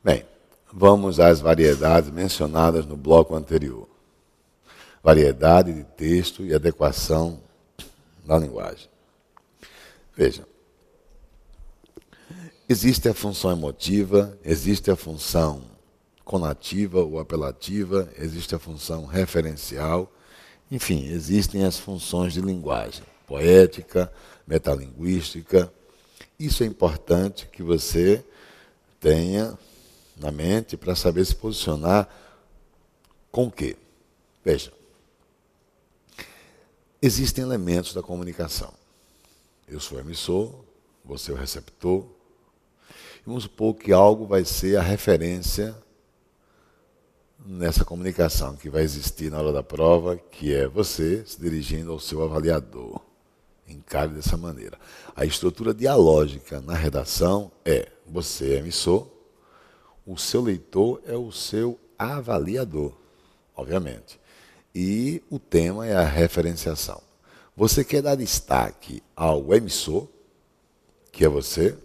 Bem, vamos às variedades mencionadas no bloco anterior. Variedade de texto e adequação da linguagem. Veja, existe a função emotiva, existe a função conativa ou apelativa, existe a função referencial, enfim, existem as funções de linguagem, poética, metalinguística. Isso é importante que você tenha na mente para saber se posicionar com o quê? Veja, existem elementos da comunicação. Eu sou o emissor, você é o receptor. E vamos supor que algo vai ser a referência nessa comunicação que vai existir na hora da prova, que é você se dirigindo ao seu avaliador. Encare dessa maneira. A estrutura dialógica na redação é: você é emissor, o seu leitor é o seu avaliador, obviamente. E o tema é a referenciação. Você quer dar destaque ao emissor, que é você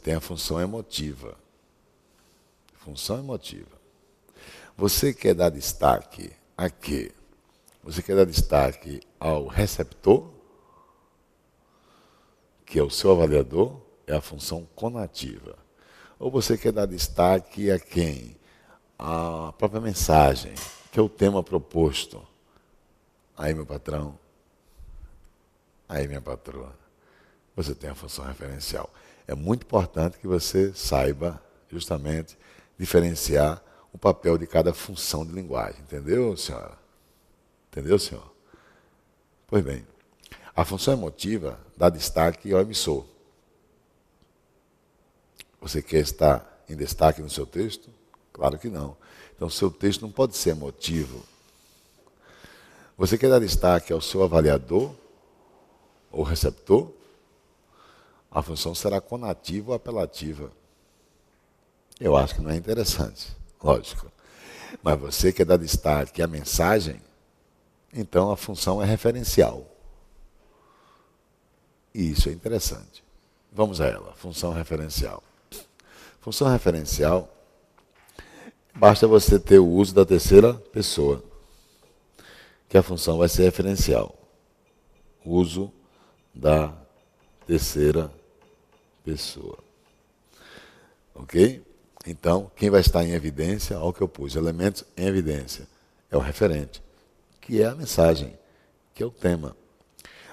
tem a função emotiva. Função emotiva. Você quer dar destaque a quê? Você quer dar destaque ao receptor, que é o seu avaliador, é a função conativa. Ou você quer dar destaque a quem? A própria mensagem, que é o tema proposto. Aí, meu patrão. Aí, minha patroa. Você tem a função referencial. É muito importante que você saiba, justamente, diferenciar o papel de cada função de linguagem. Entendeu, senhora? Entendeu, senhor? Pois bem, a função emotiva dá destaque ao emissor. Você quer estar em destaque no seu texto? Claro que não. Então, o seu texto não pode ser emotivo. Você quer dar destaque ao seu avaliador ou receptor? A função será conativa ou apelativa. Eu acho que não é interessante, lógico. Mas você quer dar destaque à mensagem? Então a função é referencial. E isso é interessante. Vamos a ela, função referencial. Função referencial, basta você ter o uso da terceira pessoa, que a função vai ser referencial. Uso da terceira pessoa. Ok? Então, quem vai estar em evidência, olha o que eu pus, elementos em evidência, é o referente, que é a mensagem, que é o tema.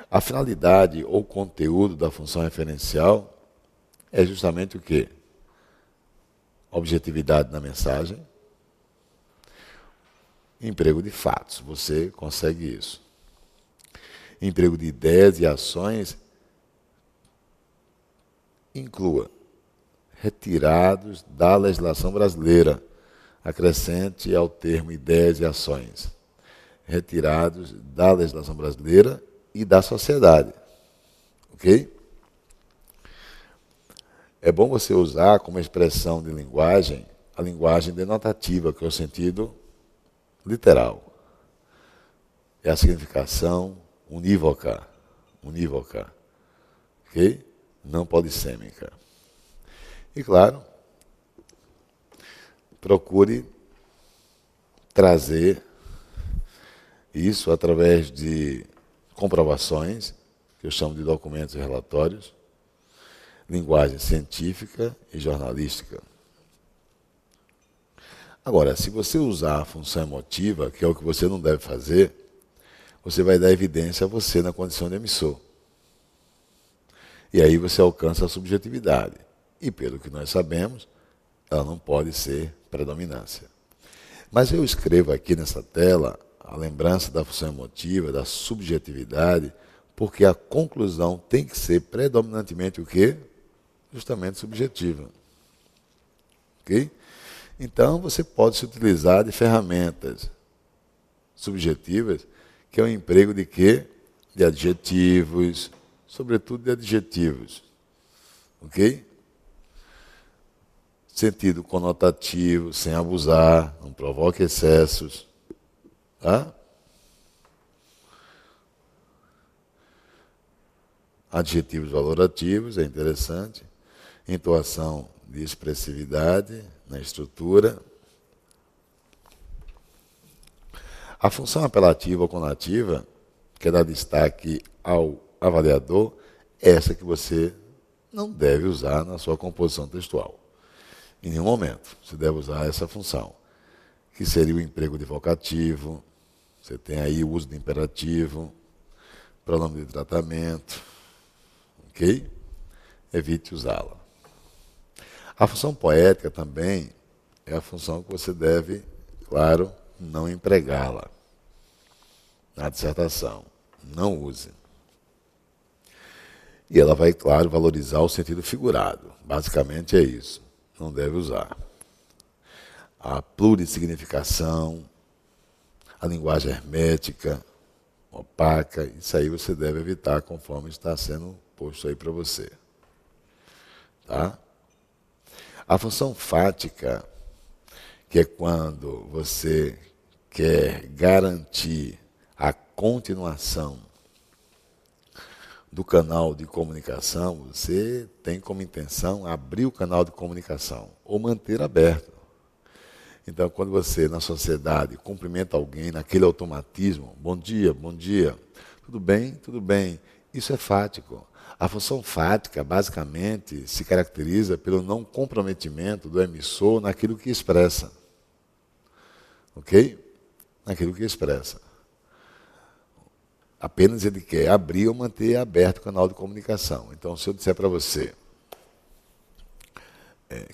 A finalidade ou conteúdo da função referencial é justamente o quê? Objetividade na mensagem, emprego de fatos, você consegue isso. Emprego de ideias e ações, inclua retirados da legislação brasileira, acrescente ao termo ideias e ações, retirados da legislação brasileira e da sociedade. Ok? É bom você usar como expressão de linguagem a linguagem denotativa, que é o sentido literal. É a significação unívoca. Unívoca. Ok? Não polissêmica. E claro, procure trazer isso através de comprovações, que eu chamo de documentos e relatórios, linguagem científica e jornalística. Agora, se você usar a função emotiva, que é o que você não deve fazer, você vai dar evidência a você na condição de emissor. E aí você alcança a subjetividade. E pelo que nós sabemos, ela não pode ser predominância. Mas eu escrevo aqui nessa tela a lembrança da função emotiva, da subjetividade, porque a conclusão tem que ser predominantemente o quê? Justamente subjetiva. Ok? Então, você pode se utilizar de ferramentas subjetivas, que é o emprego de quê? De adjetivos, sobretudo de adjetivos. Ok? Sentido conotativo, sem abusar, não provoque excessos. Tá? Adjetivos valorativos, é interessante. Entoação de expressividade na estrutura. A função apelativa ou conativa, que dá destaque ao avaliador, é essa que você não deve usar na sua composição textual. Em nenhum momento você deve usar essa função, que seria o emprego de vocativo. Você tem aí o uso de imperativo, pronome de tratamento, ok? Evite usá-la. A função poética também é a função que você deve, claro, não empregá-la na dissertação. Não use. E ela vai, claro, valorizar o sentido figurado. Basicamente é isso. Não deve usar. A plurissignificação, a linguagem hermética, opaca, isso aí você deve evitar conforme está sendo posto aí para você. Tá? A função fática, que é quando você quer garantir a continuação do canal de comunicação, você tem como intenção abrir o canal de comunicação ou manter aberto. Então, quando você, na sociedade, cumprimenta alguém naquele automatismo, bom dia, tudo bem, isso é fático. A função fática, basicamente, se caracteriza pelo não comprometimento do emissor naquilo que expressa. Ok? Naquilo que expressa. Apenas ele quer abrir ou manter aberto o canal de comunicação. Então, se eu disser para você,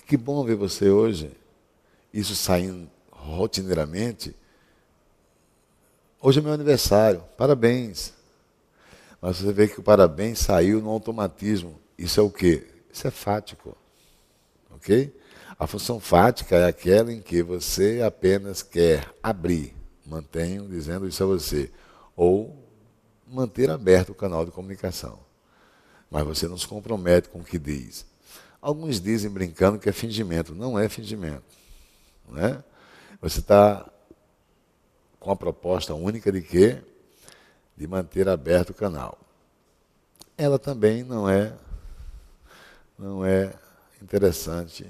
que bom ver você hoje, isso saindo rotineiramente, hoje é meu aniversário, parabéns. Mas você vê que o parabéns saiu no automatismo. Isso é o quê? Isso é fático. Ok? A função fática é aquela em que você apenas quer abrir, mantenho dizendo isso a você, ou manter aberto o canal de comunicação. Mas você não se compromete com o que diz. Alguns dizem brincando que é fingimento. Não é fingimento. Não é? Você está com a proposta única de quê? De manter aberto o canal. Ela também não é interessante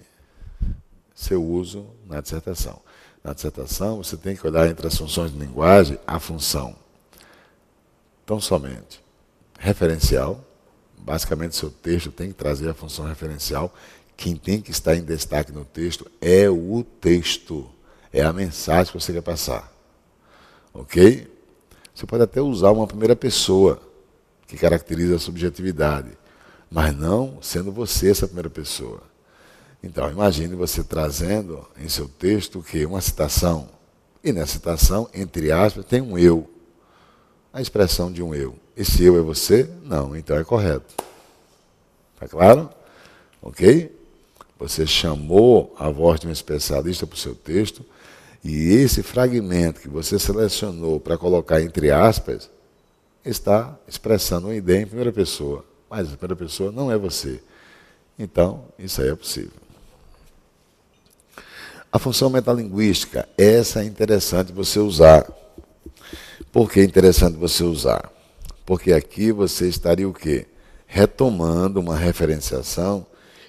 seu uso na dissertação. Na dissertação, você tem que olhar entre as funções de linguagem a função tão somente referencial. Basicamente, seu texto tem que trazer a função referencial. Quem tem que estar em destaque no texto é o texto, é a mensagem que você quer passar. Ok? Você pode até usar uma primeira pessoa, que caracteriza a subjetividade, mas não sendo você essa primeira pessoa. Então, imagine você trazendo em seu texto o quê? Uma citação. E nessa citação, entre aspas, tem um eu. A expressão de um eu. Esse eu é você? Não, então é correto. Está claro? Ok? Você chamou a voz de um especialista para o seu texto, e esse fragmento que você selecionou para colocar entre aspas, está expressando uma ideia em primeira pessoa. Mas a primeira pessoa não é você. Então, isso aí é possível. A função metalinguística, essa é interessante você usar. Por que é interessante você usar? Porque aqui você estaria o quê? Retomando uma referenciação,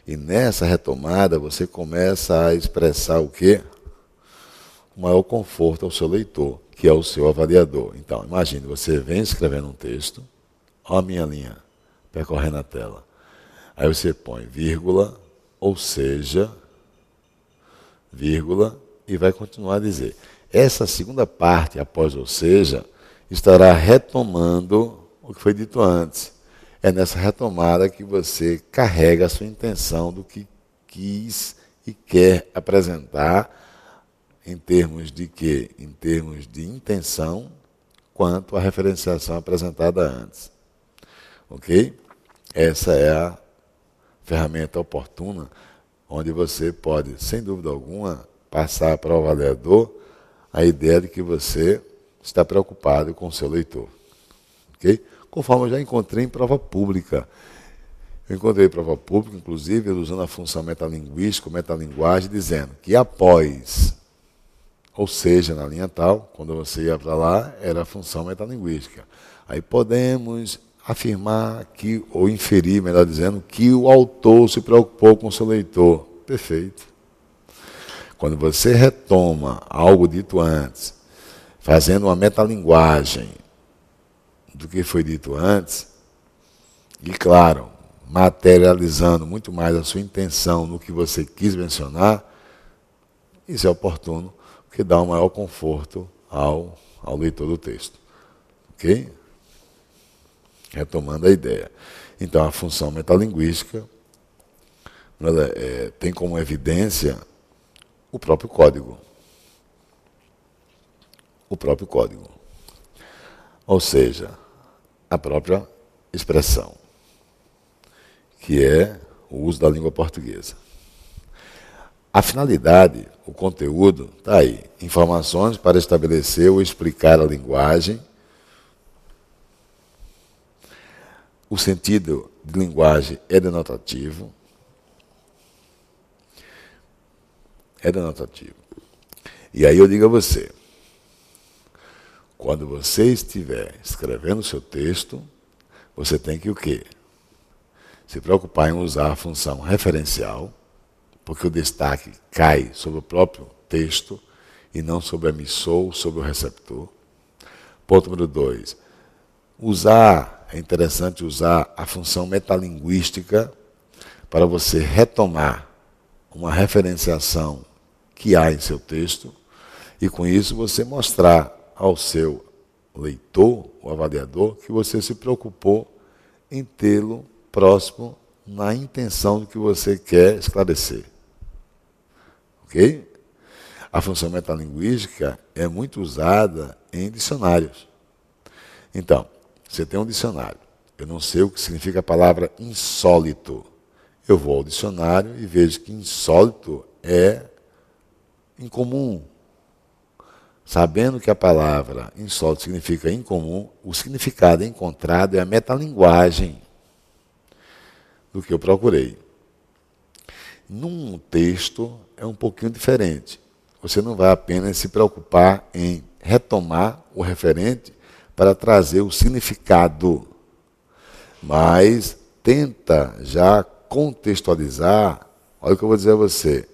e nessa retomada você começa a expressar o quê? O maior conforto ao seu leitor, que é o seu avaliador. Então, imagine, você vem escrevendo um texto, ó a minha linha, percorrendo a tela. Aí você põe vírgula, ou seja, vírgula, e vai continuar a dizer. Essa segunda parte, após ou seja, estará retomando o que foi dito antes. É nessa retomada que você carrega a sua intenção do que quis e quer apresentar, em termos de quê? Em termos de intenção, quanto à referenciação apresentada antes. Ok? Essa é a ferramenta oportuna, onde você pode, sem dúvida alguma, passar para o avaliador a ideia de que você está preocupado com o seu leitor. Ok? Conforme eu já encontrei em prova pública. Eu encontrei em prova pública, inclusive, usando a função metalinguística, metalinguagem, dizendo que após, ou seja, na linha tal, quando você ia para lá, era a função metalinguística. Aí podemos afirmar que, ou inferir, melhor dizendo, que o autor se preocupou com o seu leitor. Perfeito. Quando você retoma algo dito antes, fazendo uma metalinguagem do que foi dito antes, e claro, materializando muito mais a sua intenção no que você quis mencionar, isso é oportuno, porque dá um maior conforto ao leitor do texto. Ok? Retomando a ideia. Então, a função metalinguística tem como evidência o próprio código. O próprio código. Ou seja, a própria expressão, que é o uso da língua portuguesa. A finalidade, o conteúdo, está aí. Informações para estabelecer ou explicar a linguagem. O sentido de linguagem é denotativo. É denotativo. E aí eu digo a você, quando você estiver escrevendo o seu texto, você tem que o quê? Se preocupar em usar a função referencial, porque o destaque cai sobre o próprio texto e não sobre o emissor, sobre o receptor. Ponto número 2. É interessante usar a função metalinguística para você retomar uma referenciação que há em seu texto e com isso você mostrar ao seu leitor, o avaliador, que você se preocupou em tê-lo próximo na intenção do que você quer esclarecer. Ok? A função metalinguística é muito usada em dicionários. Então, você tem um dicionário. Eu não sei o que significa a palavra insólito. Eu vou ao dicionário e vejo que insólito é incomum. Sabendo que a palavra insólito significa incomum, o significado encontrado é a metalinguagem do que eu procurei. Num texto é um pouquinho diferente. Você não vai apenas se preocupar em retomar o referente para trazer o significado, mas tenta já contextualizar, olha o que eu vou dizer a você,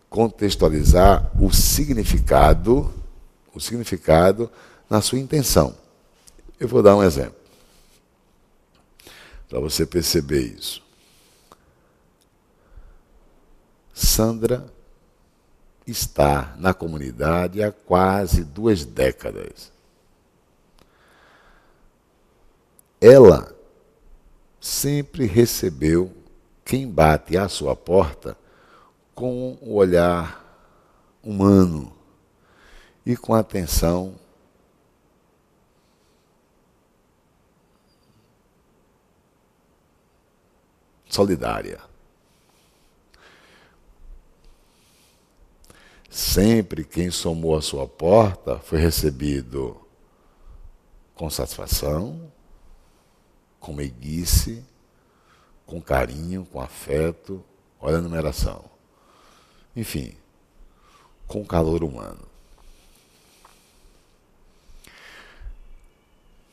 contextualizar o significado na sua intenção. Eu vou dar um exemplo, para você perceber isso. Sandra está na comunidade há quase 2 décadas. Ela sempre recebeu quem bate à sua porta com o olhar humano e com atenção solidária. Sempre quem somou à sua porta foi recebido com satisfação, com meiguice, com carinho, com afeto, olha a numeração. Enfim, com calor humano.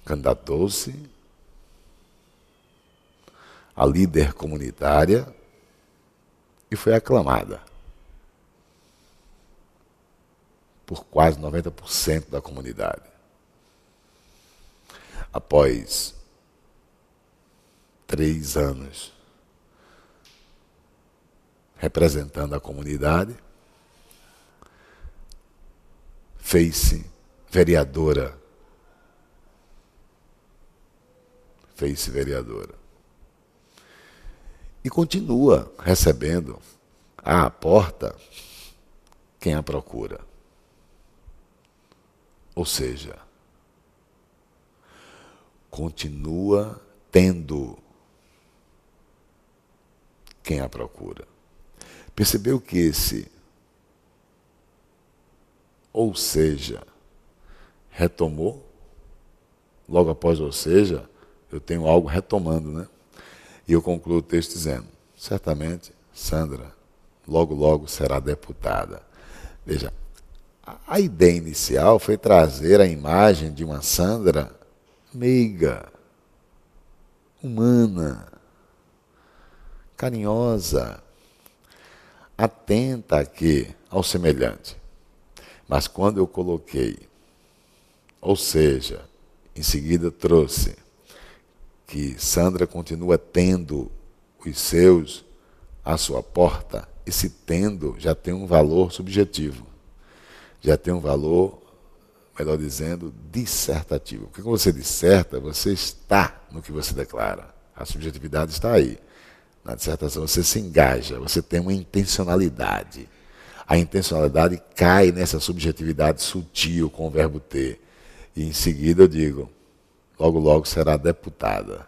Candidatou-se a líder comunitária e foi aclamada por quase 90% da comunidade. Após 3 anos representando a comunidade, fez-se vereadora. E continua recebendo à porta quem a procura. Ou seja, continua tendo quem a procura. Percebeu que esse, ou seja, retomou? Logo após ou seja, eu tenho algo retomando, né? E eu concluo o texto dizendo, certamente, Sandra, logo, logo será deputada. Veja, a ideia inicial foi trazer a imagem de uma Sandra meiga, humana, carinhosa. atenta aqui ao semelhante. Mas quando eu coloquei, ou seja, em seguida trouxe que Sandra continua tendo os seus à sua porta, esse tendo já tem um valor subjetivo, já tem um valor, melhor dizendo, dissertativo. Porque quando você disserta, você está no que você declara. A subjetividade está aí. Na dissertação você se engaja, você tem uma intencionalidade. A intencionalidade cai nessa subjetividade sutil com o verbo ter. E em seguida eu digo, logo logo será deputada.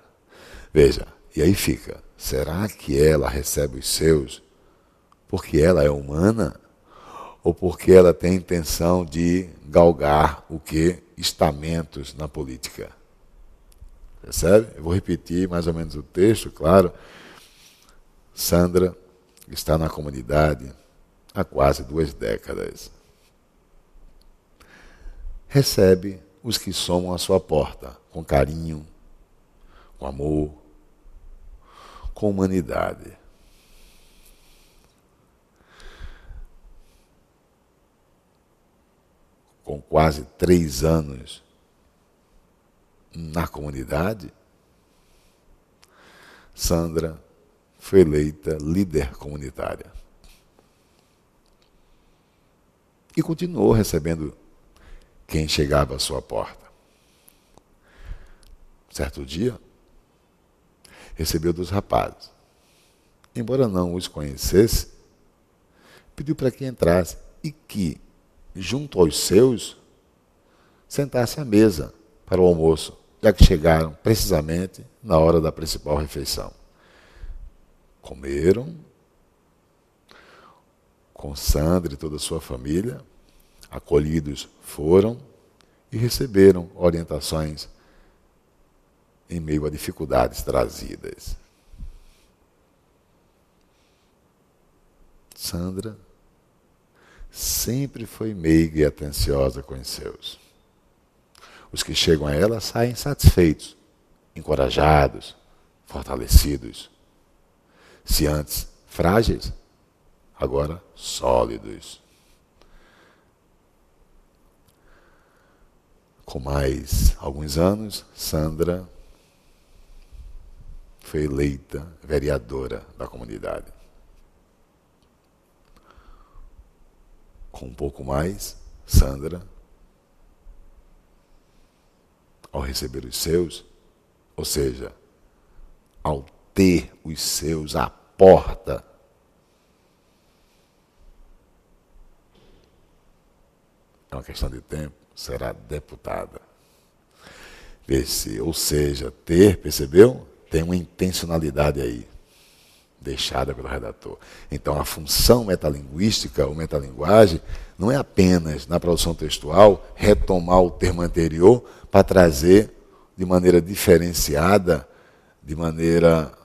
Veja, e aí fica, será que ela recebe os seus porque ela é humana? Ou porque ela tem a intenção de galgar o quê? Estamentos na política. Percebe? Eu vou repetir mais ou menos o texto, claro. Sandra está na comunidade há quase 2 décadas. Recebe os que somam à sua porta, com carinho, com amor, com humanidade. Com quase 3 anos na comunidade, Sandra foi eleita líder comunitária. E continuou recebendo quem chegava à sua porta. Certo dia, recebeu 2 rapazes. Embora não os conhecesse, pediu para que entrasse e que, junto aos seus, sentasse à mesa para o almoço, já que chegaram precisamente na hora da principal refeição. Comeram com Sandra e toda a sua família, acolhidos foram e receberam orientações em meio a dificuldades trazidas. Sandra sempre foi meiga e atenciosa com os seus. Os que chegam a ela saem satisfeitos, encorajados, fortalecidos. Se antes frágeis, agora sólidos. Com mais alguns anos, Sandra foi eleita vereadora da comunidade. Com um pouco mais, Sandra, ao receber os seus, ou seja, ao ter os seus à porta, é uma questão de tempo, será deputada. Ou seja, ter, percebeu? Tem uma intencionalidade aí, deixada pelo redator. Então, a função metalinguística ou metalinguagem não é apenas, na produção textual, retomar o termo anterior para trazer de maneira diferenciada, de maneira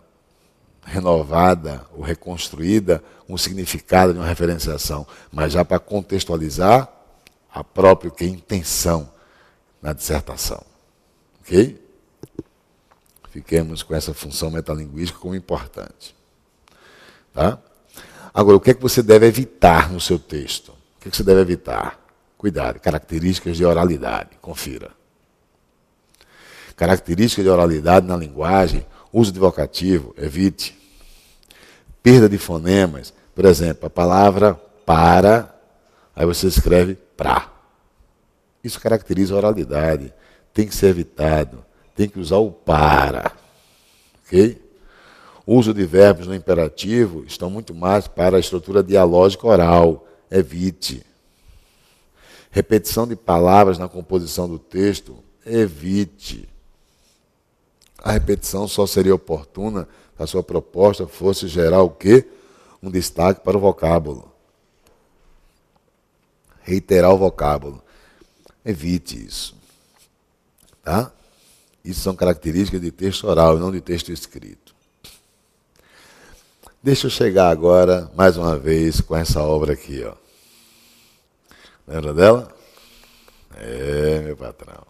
renovada ou reconstruída, um significado de uma referenciação, mas já para contextualizar a própria intenção na dissertação. Ok? Fiquemos com essa função metalinguística como importante. Tá? Agora, o que é que você deve evitar no seu texto? O que é que você deve evitar? Cuidado, características de oralidade, confira. Características de oralidade na linguagem, uso de vocativo, evite. Perda de fonemas, por exemplo, a palavra para, aí você escreve pra. Isso caracteriza a oralidade, tem que ser evitado, tem que usar o para. Ok? O uso de verbos no imperativo estão muito mais para a estrutura dialógica oral. Evite. Repetição de palavras na composição do texto. Evite. A repetição só seria oportuna se a sua proposta fosse gerar o quê? Um destaque para o vocábulo. Reiterar o vocábulo. Evite isso. Tá? Isso são características de texto oral e não de texto escrito. Deixa eu chegar agora, mais uma vez, com essa obra aqui. Ó. Lembra dela? É, meu patrão.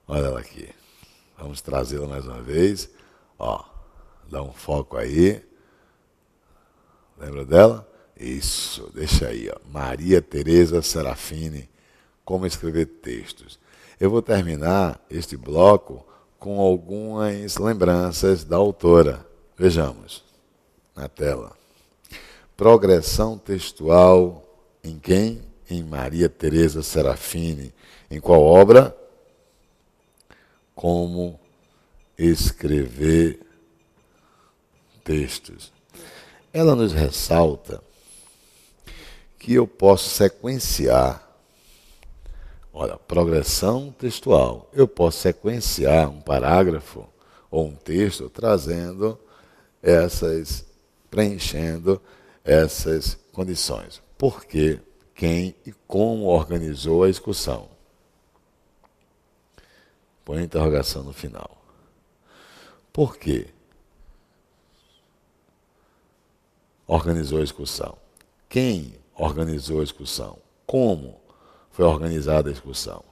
Olha ela aqui. Vamos trazê-la mais uma vez. Ó, dá um foco aí. Lembra dela? Isso, deixa aí, ó. Maria Tereza Serafini, Como Escrever Textos. Eu vou terminar este bloco com algumas lembranças da autora. Vejamos na tela. Progressão textual em quem? Em Maria Tereza Serafini. Em qual obra? Como Escrever Textos. Ela nos ressalta que eu posso sequenciar, olha, progressão textual. Eu posso sequenciar um parágrafo ou um texto trazendo preenchendo essas condições. Por quê? Quem e como organizou a execução? Põe a interrogação no final. Por quê? Organizou a execução. Quem organizou a execução? Como foi organizada a execução?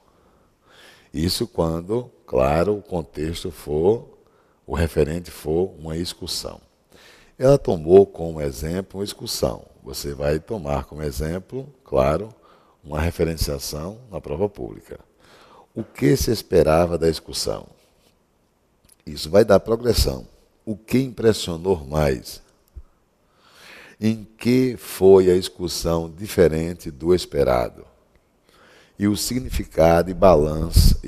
Isso quando, claro, o contexto for, o referente for uma execução. Ela tomou como exemplo uma execução. Você vai tomar como exemplo, claro, uma referenciação na prova pública. O que se esperava da execução? Isso vai dar progressão. O que impressionou mais? Em que foi a execução diferente do esperado? E o significado e balanço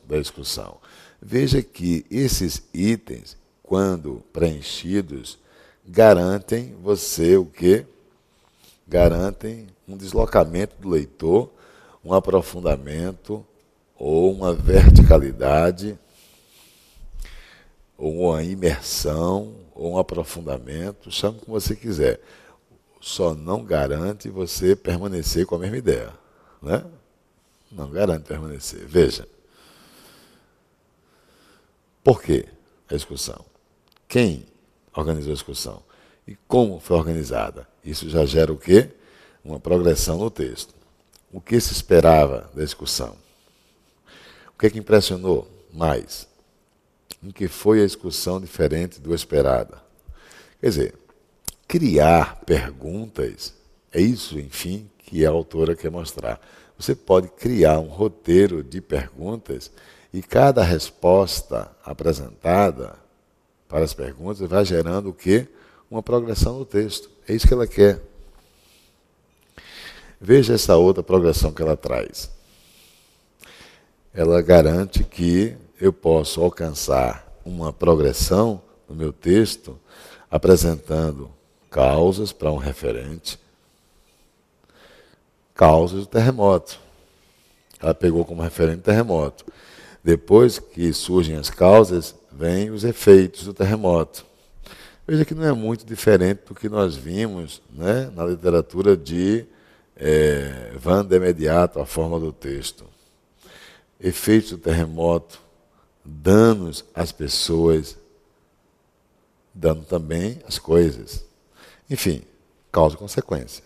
da execução. Veja que esses itens, quando preenchidos, garantem você o quê? Garantem um deslocamento do leitor, um aprofundamento ou uma verticalidade, ou uma imersão, ou um aprofundamento, chame como você quiser. Só não garante você permanecer com a mesma ideia, né? Não garante permanecer. Veja. Por quê a execução? Quem organizou a execução? E como foi organizada? Isso já gera o quê? Uma progressão no texto. O que se esperava da execução? O que impressionou mais? Em que foi a execução diferente do esperado? Quer dizer, criar perguntas, é isso, enfim, que a autora quer mostrar. Você pode criar um roteiro de perguntas e cada resposta apresentada para as perguntas vai gerando o quê? Uma progressão no texto. É isso que ela quer. Veja essa outra progressão que ela traz. Ela garante que eu posso alcançar uma progressão no meu texto apresentando causas para um referente, causas do terremoto. Ela pegou como referente o terremoto. Depois que surgem as causas, vêm os efeitos do terremoto. Veja que não é muito diferente do que nós vimos, né, na literatura de Van de Mediato, A Forma do Texto. Efeitos do terremoto, danos às pessoas, dano também às coisas. Enfim, causa e consequência.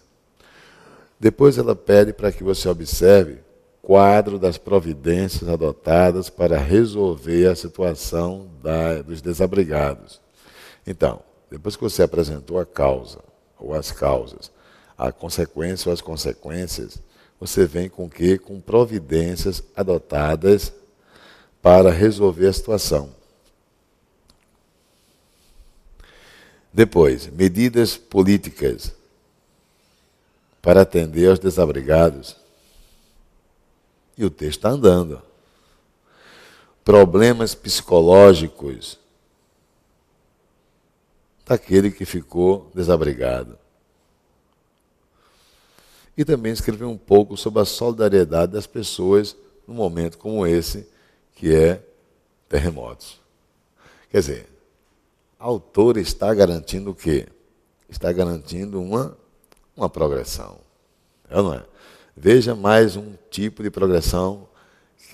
Depois ela pede para que você observe quadro das providências adotadas para resolver a situação dos desabrigados. Então, depois que você apresentou a causa, ou as causas, a consequência ou as consequências, você vem com o quê? Com providências adotadas para resolver a situação. Depois, medidas políticas para atender aos desabrigados. E o texto está andando. Problemas psicológicos daquele que ficou desabrigado. E também escrever um pouco sobre a solidariedade das pessoas num momento como esse, que é terremotos. Quer dizer, a autora está garantindo o quê? Está garantindo uma progressão. É ou não é? Veja mais um tipo de progressão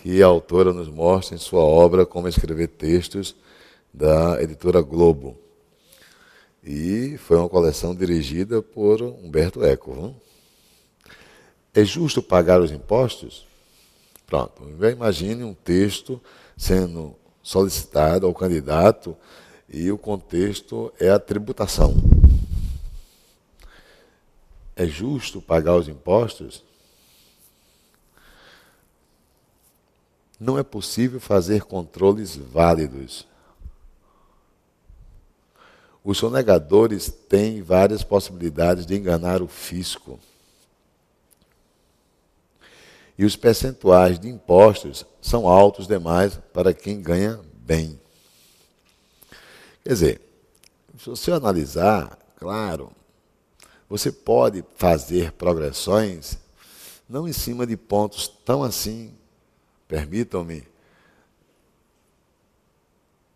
que a autora nos mostra em sua obra Como Escrever Textos, da editora Globo. E foi uma coleção dirigida por Humberto Eco. Viu? É justo pagar os impostos? Pronto, imagine um texto sendo solicitado ao candidato E o contexto é a tributação. É justo pagar os impostos? Não é possível fazer controles válidos. Os sonegadores têm várias possibilidades de enganar o fisco. E os percentuais de impostos são altos demais para quem ganha bem. Quer dizer, se você analisar, claro, você pode fazer progressões não em cima de pontos tão assim, permitam-me,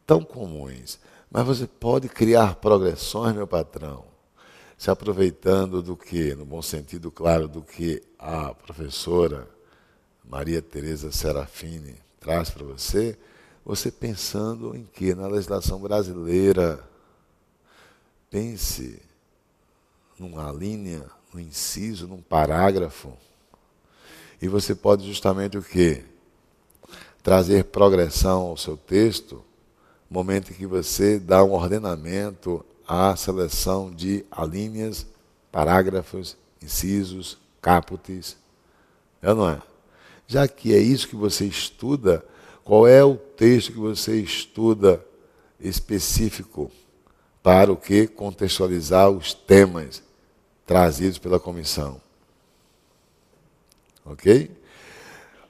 tão comuns, mas você pode criar progressões, meu patrão, se aproveitando do que, no bom sentido, claro, do que a professora Maria Tereza Serafini traz para você, você pensando em quê? Na legislação brasileira. Pense numa linha, num inciso, num parágrafo, e você pode justamente o quê? Trazer progressão ao seu texto, no momento em que você dá um ordenamento à seleção de alíneas, parágrafos, incisos, caputes. É ou não é? Já que é isso que você estuda, qual é o texto que você estuda específico para o que contextualizar os temas trazidos pela comissão? Ok?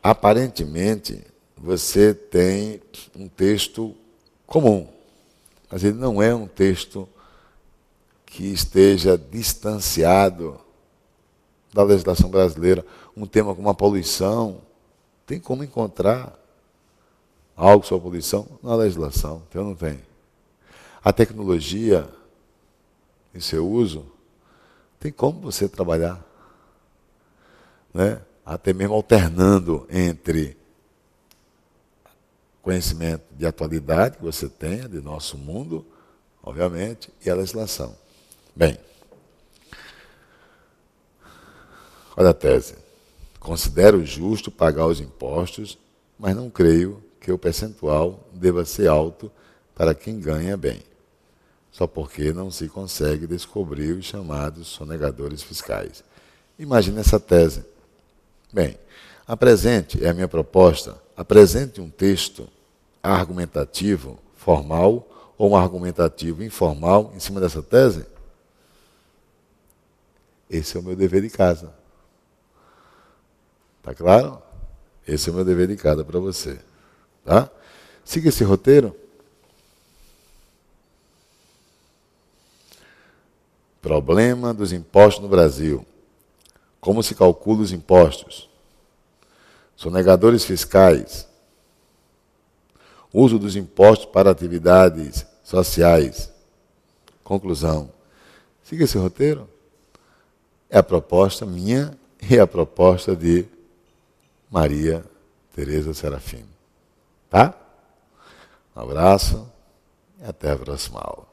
Aparentemente, você tem um texto comum, mas ele não é um texto que esteja distanciado da legislação brasileira. Um tema como a poluição, tem como encontrar algo sobre a poluição na legislação, então não tem. A tecnologia em seu uso, tem como você trabalhar, né? Até mesmo alternando entre conhecimento de atualidade que você tenha, de nosso mundo, obviamente, e a legislação. Bem, olha a tese. Considero justo pagar os impostos, mas não creio que o percentual deva ser alto para quem ganha bem, só porque não se consegue descobrir os chamados sonegadores fiscais. Imagine essa tese. Bem, apresente, é a minha proposta, apresente um texto argumentativo, formal, ou um argumentativo informal em cima dessa tese. Esse é o meu dever de casa. Tá claro? Esse é o meu dever de casa para você. Tá? Siga esse roteiro. Problema dos impostos no Brasil. Como se calcula os impostos? Sonegadores fiscais. Uso dos impostos para atividades sociais. Conclusão. Siga esse roteiro. É a proposta minha e a proposta de Maria Tereza Serafini. Tá? Um abraço e até a próxima aula.